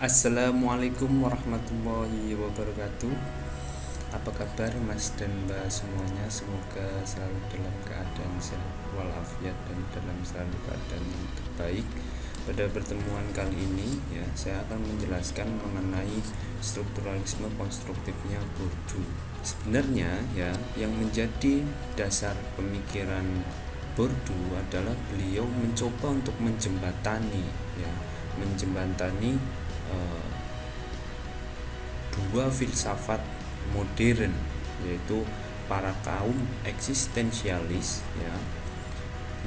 Assalamualaikum warahmatullahi wabarakatuh. Apa kabar Mas dan Mbak semuanya? Semoga selalu dalam keadaan sehat walafiat dan dalam selalu keadaan yang terbaik. Pada pertemuan kali ini ya, saya akan menjelaskan mengenai strukturalisme konstruktifnya Bourdieu. Sebenarnya ya, yang menjadi dasar pemikiran Bourdieu adalah beliau mencoba untuk menjembatani dua filsafat modern, yaitu para kaum eksistensialis ya,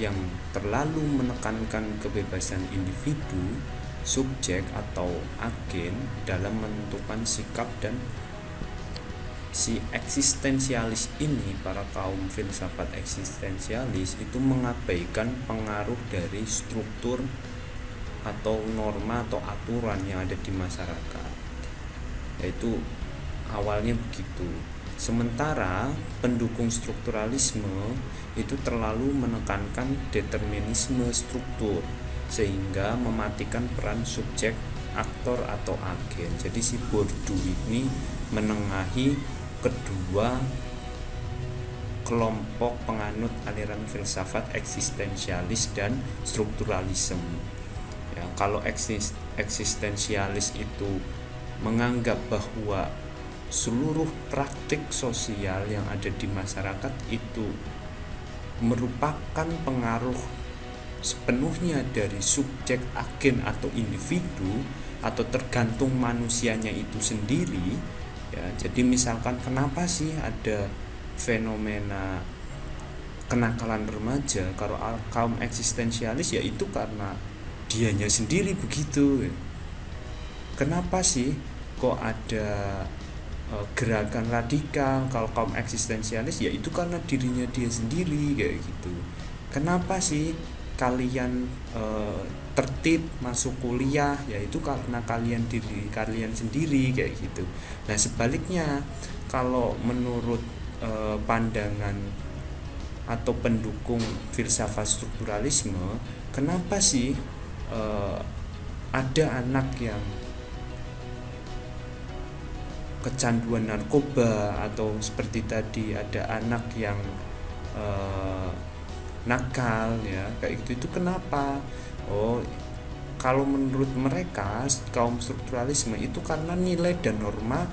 yang terlalu menekankan kebebasan individu, subjek atau agen dalam menentukan sikap, dan si eksistensialis ini, para kaum filsafat eksistensialis itu mengabaikan pengaruh dari struktur atau norma atau aturan yang ada di masyarakat. Yaitu awalnya begitu. Sementara pendukung strukturalisme itu terlalu menekankan determinisme struktur sehingga mematikan peran subjek, aktor atau agen. Jadi si Bourdieu ini menengahi kedua kelompok penganut aliran filsafat eksistensialis dan strukturalisme. Ya, kalau eksistensialis itu menganggap bahwa seluruh praktik sosial yang ada di masyarakat itu merupakan pengaruh sepenuhnya dari subjek, agen atau individu, atau tergantung manusianya itu sendiri ya. Jadi misalkan kenapa sih ada fenomena kenakalan remaja, kalau kaum eksistensialis ya itu karena dianya sendiri begitu. Kenapa sih kok ada gerakan radikal kalau kaum eksistensialis, ya itu karena dirinya dia sendiri kayak gitu. Kenapa sih kalian tertib masuk kuliah, ya itu karena diri kalian sendiri kayak gitu. Nah sebaliknya, kalau menurut pandangan atau pendukung filsafat strukturalisme, kenapa sih ada anak yang kecanduan narkoba, atau seperti tadi ada anak yang nakal ya kayak gitu, itu kenapa? Kalau menurut mereka kaum strukturalisme itu karena nilai dan norma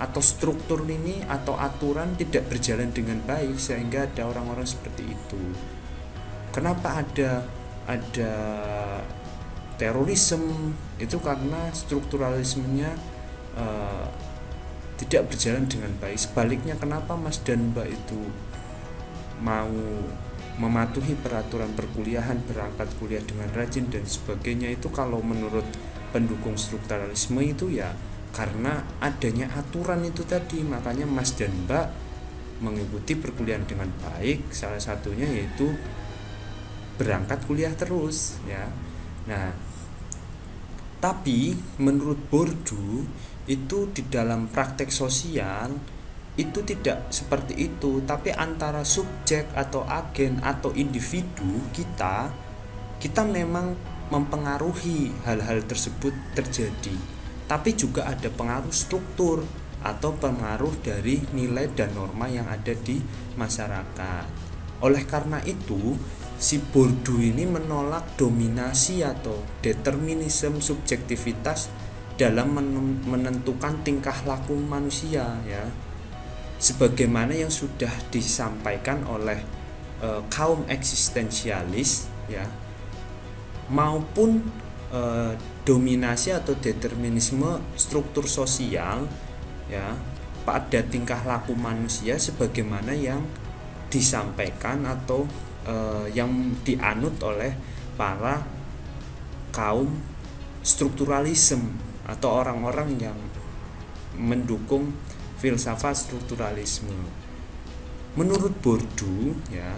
atau struktur ini atau aturan tidak berjalan dengan baik sehingga ada orang-orang seperti itu. Kenapa ada terorisme? Itu karena strukturalismenya tidak berjalan dengan baik. Sebaliknya, kenapa Mas dan Mbak itu mau mematuhi peraturan perkuliahan, berangkat kuliah dengan rajin dan sebagainya, itu kalau menurut pendukung strukturalisme itu ya karena adanya aturan itu tadi. Makanya Mas dan Mbak mengikuti perkuliahan dengan baik, salah satunya yaitu berangkat kuliah terus ya. Nah, tapi menurut Bourdieu itu di dalam praktek sosial itu tidak seperti itu, tapi antara subjek atau agen atau individu kita memang mempengaruhi hal-hal tersebut terjadi, tapi juga ada pengaruh struktur atau pengaruh dari nilai dan norma yang ada di masyarakat. Oleh karena itu, si Bourdieu ini menolak dominasi atau determinisme subjektivitas dalam menentukan tingkah laku manusia ya, sebagaimana yang sudah disampaikan oleh kaum eksistensialis ya, maupun dominasi atau determinisme struktur sosial ya pada tingkah laku manusia sebagaimana yang disampaikan atau yang dianut oleh para kaum strukturalisme atau orang-orang yang mendukung filsafat strukturalisme. Menurut Bourdieu ya,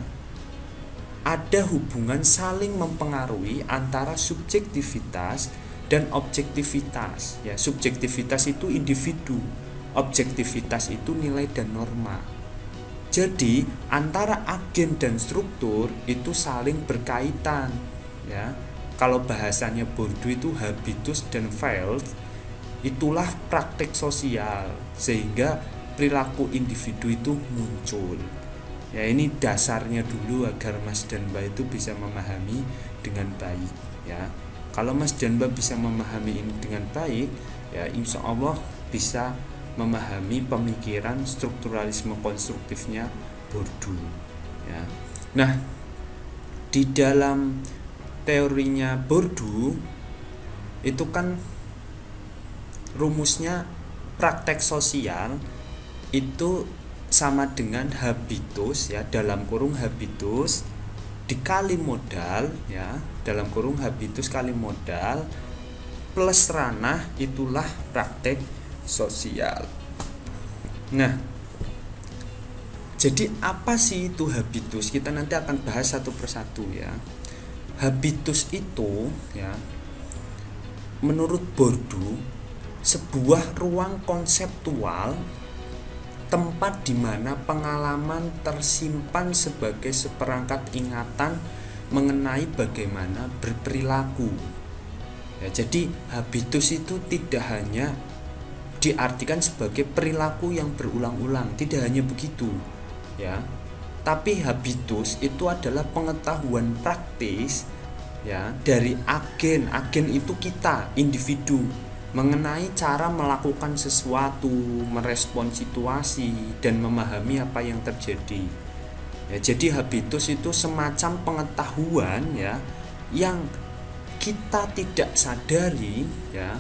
ada hubungan saling mempengaruhi antara subjektivitas dan objektivitas ya. Subjektivitas itu individu, objektivitas itu nilai dan norma. Jadi antara agen dan struktur itu saling berkaitan ya. Kalau bahasanya Bourdieu itu habitus dan fails, itulah praktek sosial sehingga perilaku individu itu muncul. Ya, ini dasarnya dulu agar Mas dan Mbak itu bisa memahami dengan baik ya. Kalau Mas dan Mbak bisa memahami ini dengan baik, ya insya Allah bisa memahami pemikiran strukturalisme konstruktifnya Bourdieu ya. Nah, di dalam teorinya Bourdieu itu kan rumusnya praktek sosial itu sama dengan habitus ya, dalam kurung habitus dikali modal ya, dalam kurung habitus kali modal plus ranah, itulah praktek sosial. Nah, jadi apa sih itu habitus? Kita nanti akan bahas satu persatu ya. Habitus itu ya, menurut Bourdieu sebuah ruang konseptual, tempat di mana pengalaman tersimpan sebagai seperangkat ingatan mengenai bagaimana berperilaku. Ya, jadi habitus itu tidak hanya diartikan sebagai perilaku yang berulang-ulang, tidak hanya begitu, ya. Tapi habitus itu adalah pengetahuan praktis, ya, dari agen. Agen itu kita, individu, mengenai cara melakukan sesuatu, merespon situasi, dan memahami apa yang terjadi. Ya, jadi habitus itu semacam pengetahuan ya, yang kita tidak sadari ya,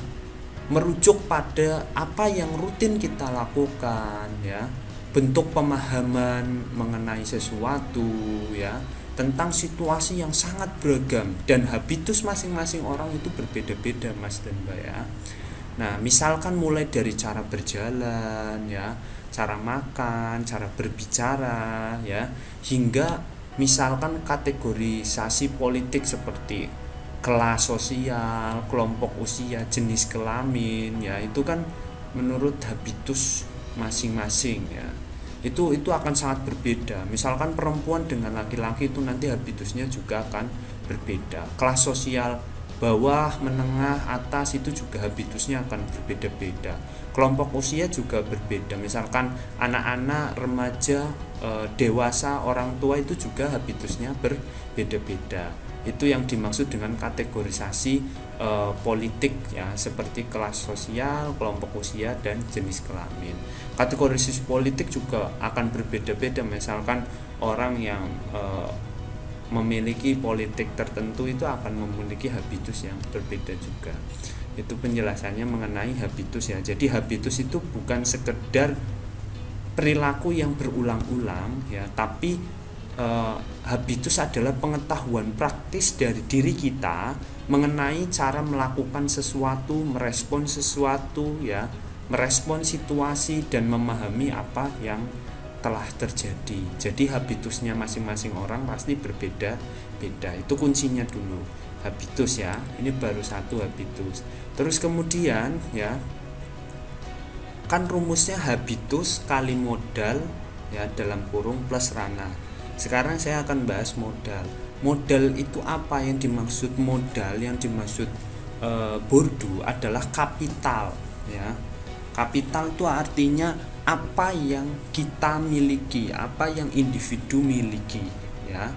merujuk pada apa yang rutin kita lakukan ya, bentuk pemahaman mengenai sesuatu ya, tentang situasi yang sangat beragam, dan habitus masing-masing orang itu berbeda-beda Mas dan Mbak ya. Nah, misalkan mulai dari cara berjalan ya, cara makan, cara berbicara ya, hingga misalkan kategorisasi politik seperti kelas sosial, kelompok usia, jenis kelamin ya, itu kan menurut habitus masing-masing ya. Itu akan sangat berbeda. Misalkan perempuan dengan laki-laki itu nanti habitusnya juga akan berbeda. Kelas sosial bawah, menengah, atas itu juga habitusnya akan berbeda-beda. Kelompok usia juga berbeda. Misalkan anak-anak, remaja, dewasa, orang tua itu juga habitusnya berbeda-beda. Itu yang dimaksud dengan kategorisasi politik ya, seperti kelas sosial, kelompok usia, dan jenis kelamin. Kategorisasi politik juga akan berbeda-beda. Misalkan orang yang memiliki politik tertentu itu akan memiliki habitus yang berbeda juga. Itu penjelasannya mengenai habitus ya. Jadi habitus itu bukan sekedar perilaku yang berulang-ulang ya, tapi habitus adalah pengetahuan praktis dari diri kita mengenai cara melakukan sesuatu, merespon sesuatu ya, merespon situasi, dan memahami apa yang telah terjadi. Jadi habitusnya masing-masing orang pasti berbeda-beda. Itu kuncinya dulu, habitus ya. Ini baru satu habitus. Terus kemudian ya, kan rumusnya habitus kali modal ya, dalam kurung plus ranah. Sekarang saya akan bahas modal. Modal itu apa? Yang dimaksud modal, yang dimaksud Bourdieu adalah kapital ya. Kapital itu artinya apa yang kita miliki, apa yang individu miliki ya.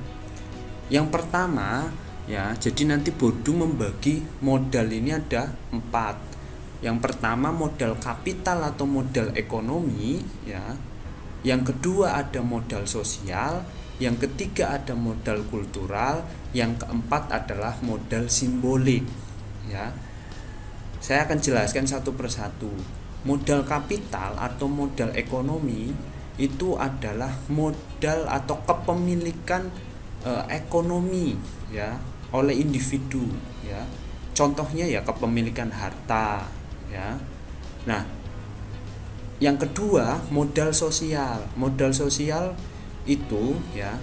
Yang pertama ya, jadi nanti Bourdieu membagi modal ini ada 4. Yang pertama modal kapital atau modal ekonomi ya. Yang kedua ada modal sosial, yang ketiga ada modal kultural, yang keempat adalah modal simbolik ya. Saya akan jelaskan satu persatu. Modal kapital atau modal ekonomi itu adalah modal atau kepemilikan ekonomi ya oleh individu ya. Contohnya ya kepemilikan harta ya. Nah, yang kedua modal sosial. Modal sosial itu ya,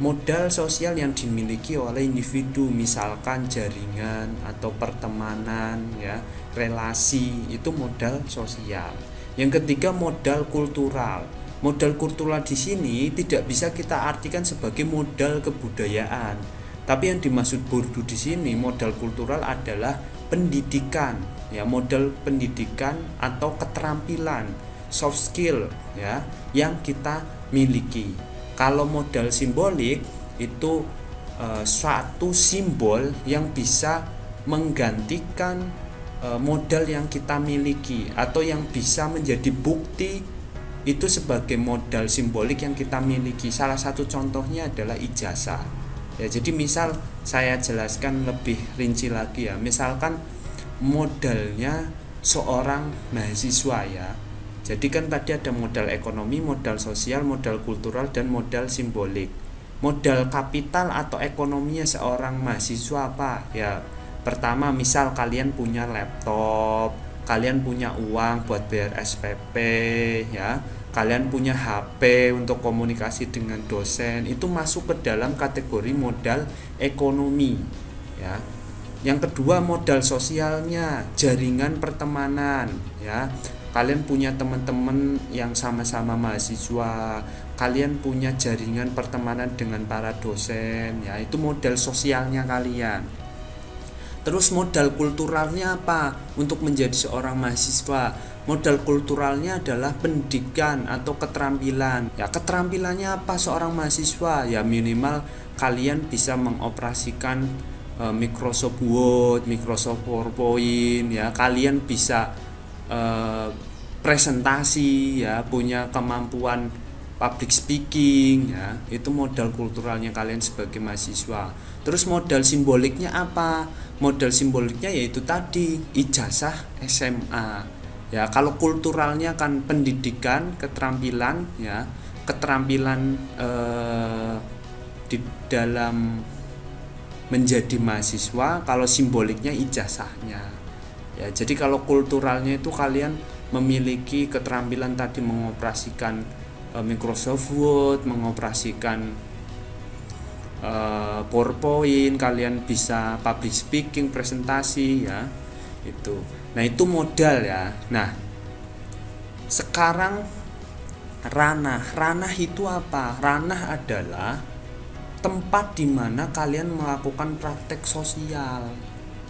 modal sosial yang dimiliki oleh individu, misalkan jaringan atau pertemanan ya, relasi, itu modal sosial. Yang ketiga modal kultural. Modal kultural di sini tidak bisa kita artikan sebagai modal kebudayaan. Tapi yang dimaksud Bourdieu di sini modal kultural adalah pendidikan, ya, modal pendidikan atau keterampilan soft skill, ya, yang kita miliki. Kalau modal simbolik itu suatu simbol yang bisa menggantikan modal yang kita miliki atau yang bisa menjadi bukti itu sebagai modal simbolik yang kita miliki. Salah satu contohnya adalah ijazah. Ya, jadi misal saya jelaskan lebih rinci lagi ya. Misalkan modalnya seorang mahasiswa ya. Jadi kan tadi ada modal ekonomi, modal sosial, modal kultural, dan modal simbolik. Modal kapital atau ekonominya seorang mahasiswa apa? Ya, pertama misal kalian punya laptop, kalian punya uang buat bayar SPP, ya, kalian punya HP untuk komunikasi dengan dosen, itu masuk ke dalam kategori modal ekonomi, ya. Yang kedua modal sosialnya, jaringan pertemanan, ya. Kalian punya teman-teman yang sama-sama mahasiswa, kalian punya jaringan pertemanan dengan para dosen, ya, itu modal sosialnya kalian. Terus modal kulturalnya apa? Untuk menjadi seorang mahasiswa, modal kulturalnya adalah pendidikan atau keterampilan. Ya, keterampilannya apa seorang mahasiswa? Ya, minimal kalian bisa mengoperasikan Microsoft Word, Microsoft PowerPoint, ya, kalian bisa presentasi, ya, punya kemampuan public speaking, ya, itu modal kulturalnya kalian sebagai mahasiswa. Terus modal simboliknya apa? Modal simboliknya yaitu tadi ijazah SMA. Ya, kalau kulturalnya kan pendidikan, keterampilan, ya, keterampilan di dalam menjadi mahasiswa. Kalau simboliknya ijazahnya. Ya, jadi kalau kulturalnya itu kalian memiliki keterampilan tadi mengoperasikan Microsoft Word, mengoperasikan PowerPoint, kalian bisa public speaking, presentasi, ya, itu. Nah, itu modal ya. Nah, sekarang ranah itu apa? Ranah adalah tempat di mana kalian melakukan praktek sosial,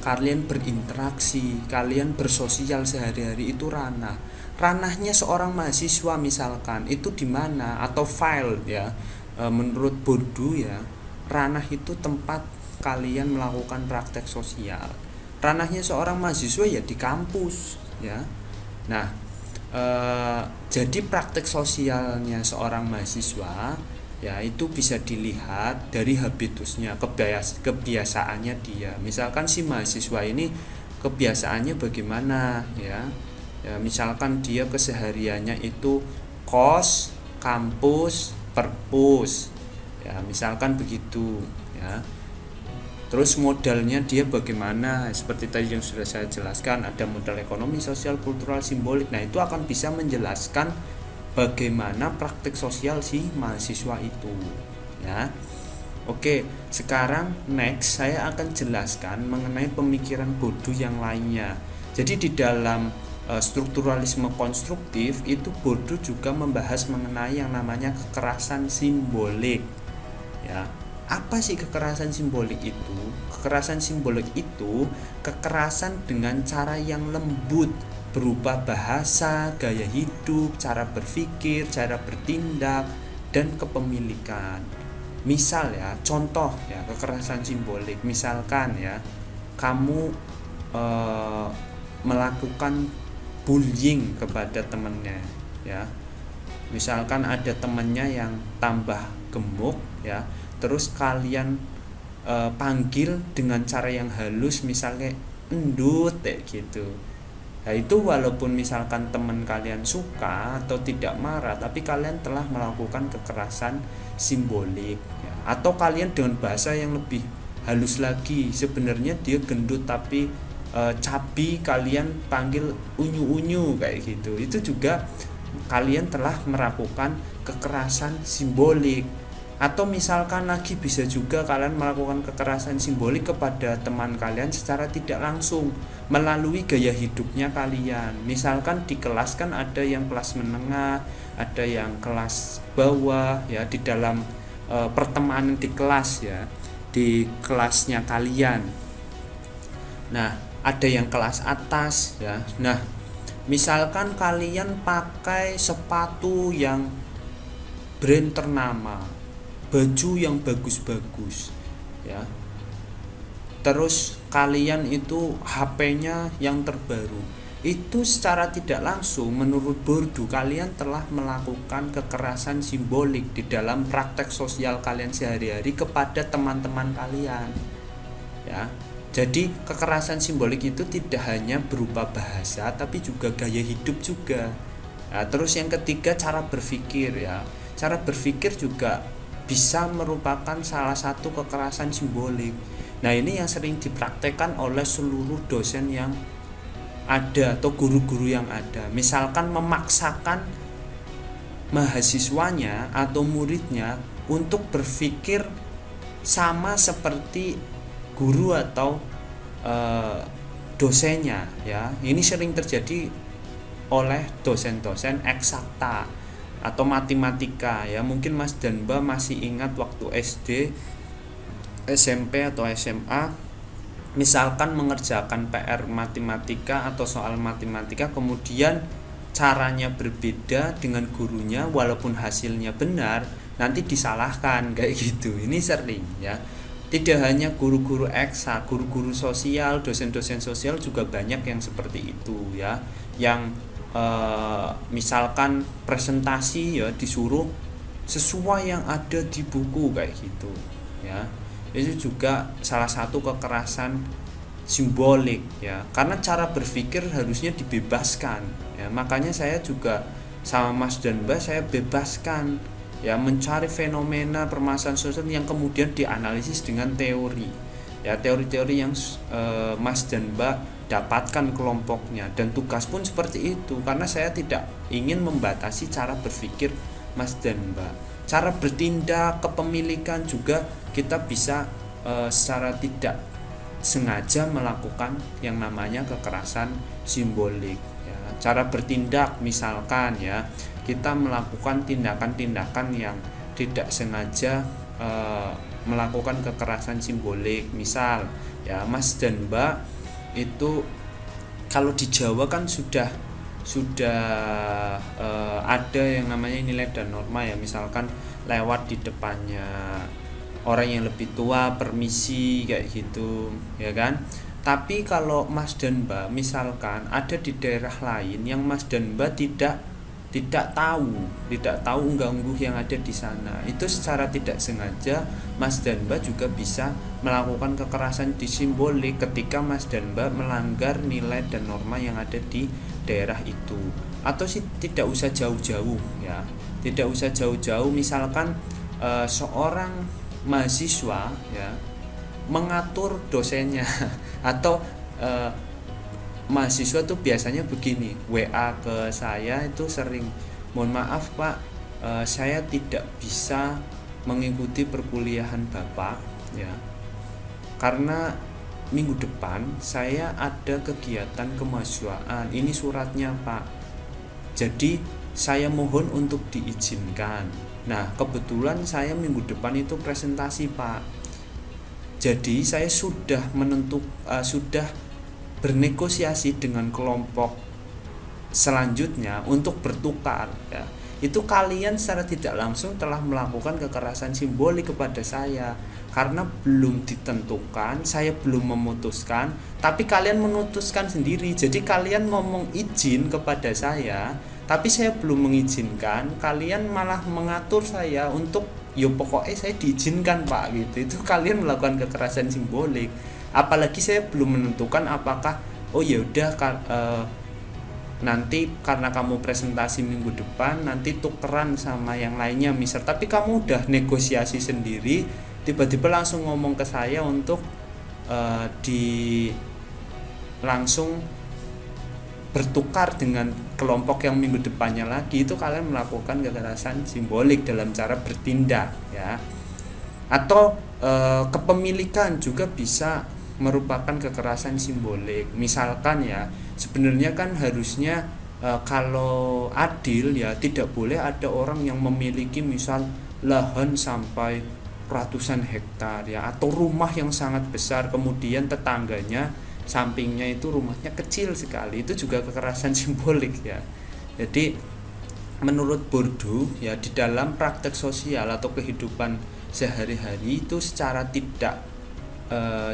kalian berinteraksi, kalian bersosial sehari-hari, itu ranah. Ranahnya seorang mahasiswa misalkan itu di mana, atau file, ya. Menurut Bourdieu, ya, ranah itu tempat kalian melakukan praktek sosial. Ranahnya seorang mahasiswa ya di kampus, ya. Nah, jadi praktek sosialnya seorang mahasiswa, ya, itu bisa dilihat dari habitusnya, kebiasaannya dia. Misalkan si mahasiswa ini kebiasaannya bagaimana, ya. Ya, misalkan dia kesehariannya itu kos, kampus, perpus, ya, misalkan begitu, ya. Terus modalnya dia bagaimana, seperti tadi yang sudah saya jelaskan, ada modal ekonomi, sosial, kultural, simbolik. Nah, itu akan bisa menjelaskan bagaimana praktik sosial si mahasiswa itu, ya. Oke, sekarang next saya akan jelaskan mengenai pemikiran Bourdieu yang lainnya. Jadi di dalam strukturalisme konstruktif itu Bourdieu juga membahas mengenai yang namanya kekerasan simbolik, ya. Apa sih kekerasan simbolik itu? Kekerasan simbolik itu kekerasan dengan cara yang lembut, berupa bahasa, gaya hidup, cara berpikir, cara bertindak, dan kepemilikan. Misal, ya, contoh, ya, kekerasan simbolik. Misalkan, ya, kamu melakukan bullying kepada temannya, ya. Misalkan ada temannya yang tambah gemuk, ya, terus kalian panggil dengan cara yang halus, misalnya endut, kayak gitu. Nah, itu walaupun misalkan teman kalian suka atau tidak marah, tapi kalian telah melakukan kekerasan simbolik, ya. Atau kalian dengan bahasa yang lebih halus lagi, sebenarnya dia gendut tapi cabi, kalian panggil unyu-unyu, kayak gitu. Itu juga kalian telah melakukan kekerasan simbolik. Atau misalkan lagi bisa juga kalian melakukan kekerasan simbolik kepada teman kalian secara tidak langsung melalui gaya hidupnya kalian. Misalkan di kelas kan ada yang kelas menengah, ada yang kelas bawah, ya, di dalam pertemanan di kelas, ya, di kelasnya kalian. Nah, ada yang kelas atas ya. Nah, misalkan kalian pakai sepatu yang brand ternama, baju yang bagus-bagus ya, terus kalian itu HP-nya yang terbaru, itu secara tidak langsung menurut Bourdieu kalian telah melakukan kekerasan simbolik di dalam praktek sosial kalian sehari-hari kepada teman-teman kalian ya. Jadi kekerasan simbolik itu tidak hanya berupa bahasa tapi juga gaya hidup juga. Nah, terus yang ketiga, cara berpikir ya. Cara berpikir juga bisa merupakan salah satu kekerasan simbolik. Nah, ini yang sering dipraktekkan oleh seluruh dosen yang ada atau guru-guru yang ada. Misalkan memaksakan mahasiswanya atau muridnya untuk berpikir sama seperti guru atau dosennya ya. Ini sering terjadi oleh dosen-dosen eksakta atau matematika ya. Mungkin Mas dan Mbak masih ingat waktu SD, SMP atau SMA, misalkan mengerjakan PR matematika atau soal matematika, kemudian caranya berbeda dengan gurunya, walaupun hasilnya benar nanti disalahkan kayak gitu. Ini sering ya. Tidak hanya guru-guru eksak, guru-guru sosial, dosen-dosen sosial juga banyak yang seperti itu ya. Yang misalkan presentasi ya disuruh sesuai yang ada di buku kayak gitu ya. Itu juga salah satu kekerasan simbolik ya, karena cara berpikir harusnya dibebaskan ya. Makanya saya juga sama Mas dan Mbak, saya bebaskan ya mencari fenomena permasalahan sosial yang kemudian dianalisis dengan teori ya, teori-teori yang Mas dan Mbak dapatkan kelompoknya, dan tugas pun seperti itu karena saya tidak ingin membatasi cara berpikir Mas dan Mbak. Cara bertindak, kepemilikan juga kita bisa secara tidak sengaja melakukan yang namanya kekerasan simbolik ya. Cara bertindak misalkan ya, kita melakukan tindakan-tindakan yang tidak sengaja melakukan kekerasan simbolik. Misal ya, Mas dan Mbak itu kalau di Jawa kan sudah ada yang namanya nilai dan norma ya. Misalkan lewat di depannya orang yang lebih tua, permisi kayak gitu ya kan. Tapi kalau Mas dan Mbak misalkan ada di daerah lain yang Mas dan Mbak tidak tahu unggah-ungguh yang ada di sana, itu secara tidak sengaja Mas dan Mbak juga bisa melakukan kekerasan simbolik ketika Mas dan Mbak melanggar nilai dan norma yang ada di daerah itu. Atau sih tidak usah jauh-jauh ya, tidak usah jauh-jauh, misalkan seorang mahasiswa ya mengatur dosennya atau mahasiswa tuh biasanya begini, WA ke saya itu sering, mohon maaf Pak, saya tidak bisa mengikuti perkuliahan Bapak ya, karena minggu depan saya ada kegiatan kemahasiswaan, ini suratnya Pak, jadi saya mohon untuk diizinkan. Nah kebetulan saya minggu depan itu presentasi Pak, jadi saya sudah bernegosiasi dengan kelompok selanjutnya untuk bertukar ya. Itu kalian secara tidak langsung telah melakukan kekerasan simbolik kepada saya karena belum ditentukan, saya belum memutuskan, tapi kalian memutuskan sendiri. Jadi kalian ngomong izin kepada saya, tapi saya belum mengizinkan, kalian malah mengatur saya untuk yo pokoknya saya diizinkan Pak gitu. Itu kalian melakukan kekerasan simbolik. Apalagi saya belum menentukan apakah oh ya udah nanti karena kamu presentasi minggu depan nanti tukeran sama yang lainnya misal, tapi kamu udah negosiasi sendiri, tiba-tiba langsung ngomong ke saya untuk langsung bertukar dengan kelompok yang minggu depannya lagi, itu kalian melakukan kekerasan simbolik dalam cara bertindak ya. Atau kepemilikan juga bisa merupakan kekerasan simbolik. Misalkan ya, sebenarnya kan harusnya kalau adil ya tidak boleh ada orang yang memiliki misal lahan sampai ratusan hektar ya, atau rumah yang sangat besar kemudian tetangganya sampingnya itu rumahnya kecil sekali, itu juga kekerasan simbolik ya. Jadi menurut Bourdieu ya, di dalam praktek sosial atau kehidupan sehari-hari itu secara tidak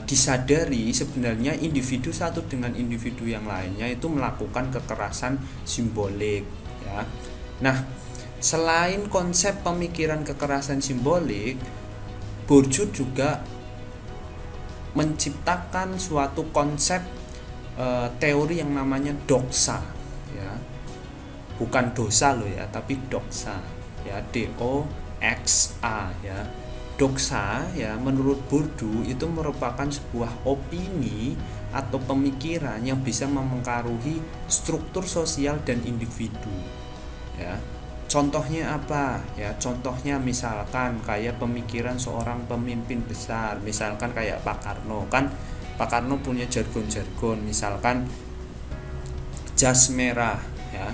disadari sebenarnya individu satu dengan individu yang lainnya itu melakukan kekerasan simbolik ya. Nah, selain konsep pemikiran kekerasan simbolik, Bourdieu juga menciptakan suatu konsep teori yang namanya doxa ya. Bukan dosa loh ya, tapi doxa ya, DOXA ya. Doxa ya menurut Bourdieu itu merupakan sebuah opini atau pemikiran yang bisa mempengaruhi struktur sosial dan individu ya. Contohnya apa ya? Contohnya misalkan kayak pemikiran seorang pemimpin besar, misalkan kayak Pak Karno. Kan Pak Karno punya jargon-jargon, misalkan jas merah ya,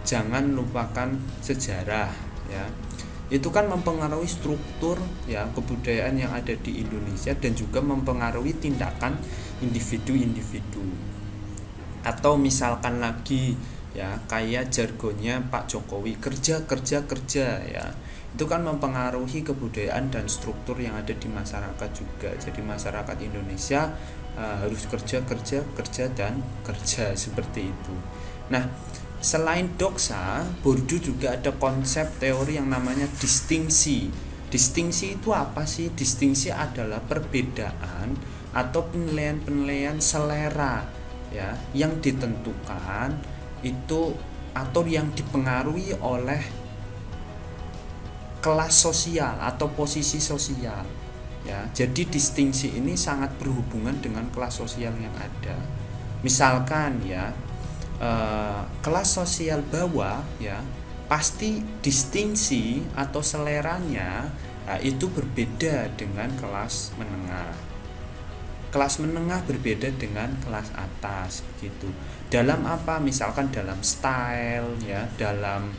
jangan lupakan sejarah ya. Itu kan mempengaruhi struktur ya kebudayaan yang ada di Indonesia dan juga mempengaruhi tindakan individu-individu. Atau misalkan lagi ya kayak jargonnya Pak Jokowi, kerja kerja kerja ya. Itu kan mempengaruhi kebudayaan dan struktur yang ada di masyarakat juga. Jadi masyarakat Indonesia harus kerja kerja kerja dan kerja, seperti itu. Nah, selain doxa, Bourdieu juga ada konsep teori yang namanya distingsi. Distingsi itu apa sih? Distingsi adalah perbedaan atau penilaian-penilaian selera ya yang ditentukan itu atau yang dipengaruhi oleh kelas sosial atau posisi sosial ya. Jadi distingsi ini sangat berhubungan dengan kelas sosial yang ada. Misalkan ya, kelas sosial bawah ya pasti distingsi atau seleranya itu berbeda dengan kelas menengah. Kelas menengah berbeda dengan kelas atas, begitu. Dalam apa? Misalkan dalam style ya, dalam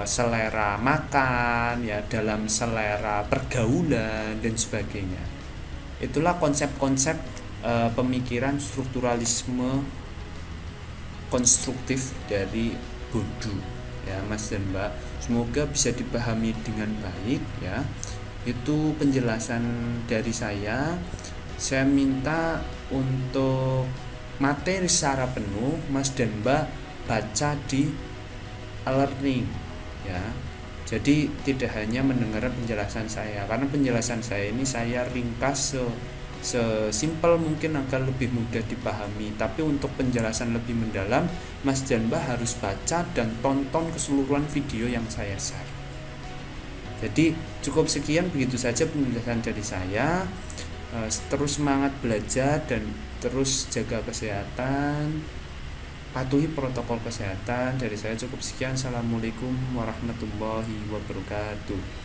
selera makan ya, dalam selera pergaulan dan sebagainya. Itulah konsep-konsep pemikiran strukturalisme konstruktif dari Bourdieu ya Mas dan Mbak. Semoga bisa dipahami dengan baik ya. Itu penjelasan dari saya. Saya minta untuk materi secara penuh Mas dan Mbak baca di e-learning ya. Jadi tidak hanya mendengar penjelasan saya, karena penjelasan saya ini saya ringkas sesimpel mungkin agar lebih mudah dipahami. Tapi untuk penjelasan lebih mendalam, Mas dan Mbak harus baca dan tonton keseluruhan video yang saya share. Jadi cukup sekian, begitu saja penjelasan dari saya. Terus semangat belajar dan terus jaga kesehatan, patuhi protokol kesehatan. Dari saya cukup sekian. Assalamualaikum warahmatullahi wabarakatuh.